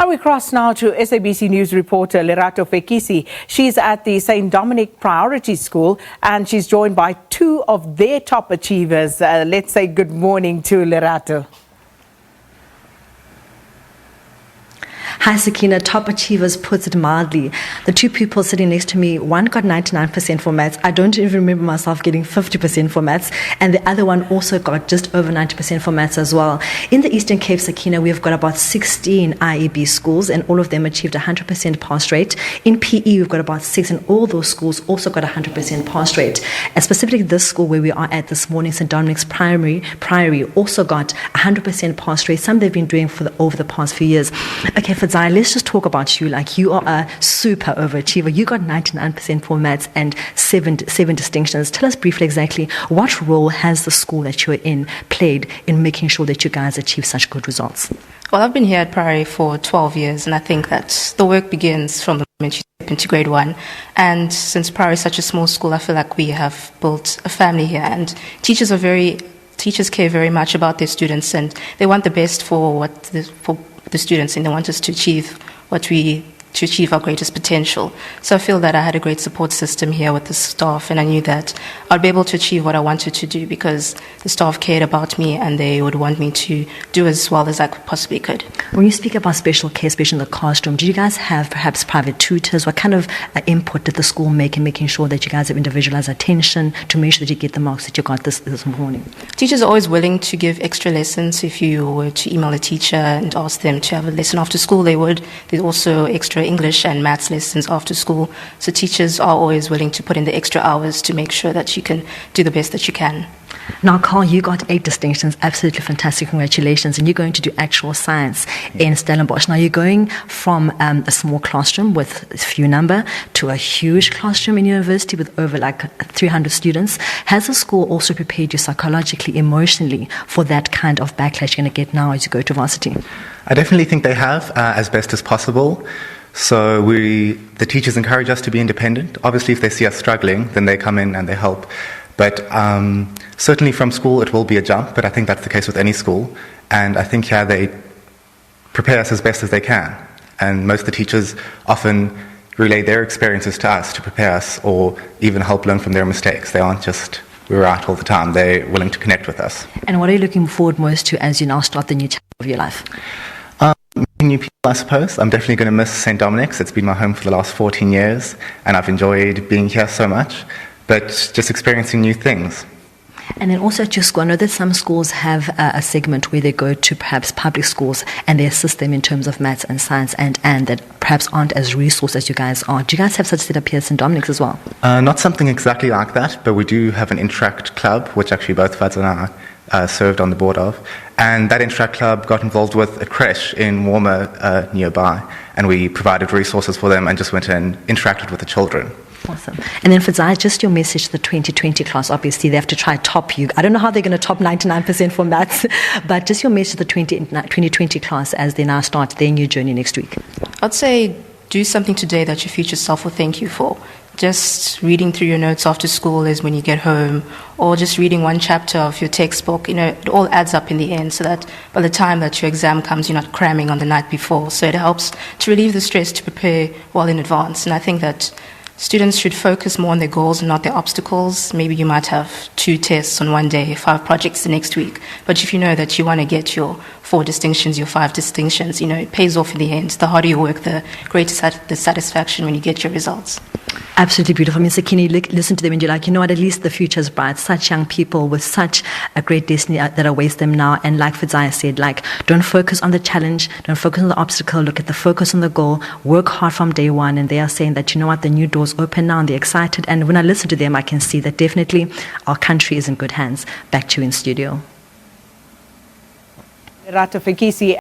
And we cross now to SABC News reporter Lerato Fekisi. She's at the St Dominic Priority School and she's joined by two of their top achievers. Let's say good morning to Lerato. Hi Sakina, top achievers puts it mildly. The two people sitting next to me, one got 99% for maths. I don't even remember myself getting 50% for maths. And the other one also got just over 90% for maths as well. In the Eastern Cape, Sakina, we've got about 16 IEB schools and all of them achieved 100% pass rate. In PE, we've got about 6 and all those schools also got 100% pass rate. And specifically this school where we are at this morning, St Dominic's Priority, also got 100% pass rate. Some they've been doing over the past few years. Okay, Zai, let's just talk about you. Like, you are a super overachiever. You got 99% for maths and seven distinctions. Tell us briefly exactly what role has the school that you're in played in making sure that you guys achieve such good results? Well, I've been here at Priory for 12 years, and I think that the work begins from the moment you step into grade 1. And since Priory is such a small school, I feel like we have built a family here, and teachers care very much about their students, and they want the best for the students, and they want us to achieve our greatest potential. So I feel that I had a great support system here with the staff, and I knew that I'd be able to achieve what I wanted to do because the staff cared about me and they would want me to do as well as I possibly could. When you speak about special care, especially in the classroom, did you guys have perhaps private tutors? What kind of input did the school make in making sure that you guys have individualized attention to make sure that you get the marks that you got this morning? Teachers are always willing to give extra lessons. If you were to email a teacher and ask them to have a lesson after school, they would. There's also extra English and maths lessons after school. So teachers are always willing to put in the extra hours to make sure that you can do the best that you can. Now, Carl, you got 8 distinctions. Absolutely fantastic. Congratulations. And you're going to do actual science in Stellenbosch. Now, you're going from a small classroom with a few number to a huge classroom in university with over 300 students. Has the school also prepared you psychologically, emotionally for that kind of backlash you're going to get now as you go to varsity? I definitely think they have, as best as possible. So the teachers encourage us to be independent. Obviously, if they see us struggling, then they come in and they help. But certainly from school, it will be a jump, but I think that's the case with any school. And I think they prepare us as best as they can. And most of the teachers often relay their experiences to us to prepare us or even help learn from their mistakes. They aren't just, we're out all the time. They're willing to connect with us. And what are you looking forward most to as you now start the new chapter of your life? Meeting new people, I suppose. I'm definitely going to miss St Dominic's. It's been my home for the last 14 years, and I've enjoyed being here so much. But just experiencing new things. And then also at your school, I know that some schools have a segment where they go to perhaps public schools and they assist them in terms of maths and science and that perhaps aren't as resourced as you guys are. Do you guys have such setup here at St Dominic's as well? Not something exactly like that, but we do have an Interact club, which actually both Fads and I served on the board of. And that Interact club got involved with a creche in Warmer nearby, and we provided resources for them and just went and interacted with the children. Awesome. And then for Zai, just your message to the 2020 class. Obviously, they have to try to top you. I don't know how they're going to top 99% for maths, but just your message to the 2020 class as they now start their new journey next week. I'd say do something today that your future self will thank you for. Just reading through your notes after school is when you get home, or just reading one chapter of your textbook. It all adds up in the end so that by the time that your exam comes, you're not cramming on the night before. So it helps to relieve the stress to prepare well in advance. And I think that students should focus more on their goals and not their obstacles. Maybe you might have 2 tests on one day, 5 projects the next week. But if you know that you want to get your 4 distinctions, your 5 distinctions, it pays off in the end. The harder you work, the greater the satisfaction when you get your results. Absolutely beautiful. I mean, Sakini, listen to them and you're like, you know what, at least the future is bright. Such young people with such a great destiny that awaits them now. And like Fadzaya said, don't focus on the challenge, don't focus on the obstacle, look at the focus on the goal, work hard from day one. And they are saying that, you know what, the new doors open now and they're excited. And when I listen to them, I can see that definitely our country is in good hands. Back to you in studio. Lerato Fekisi.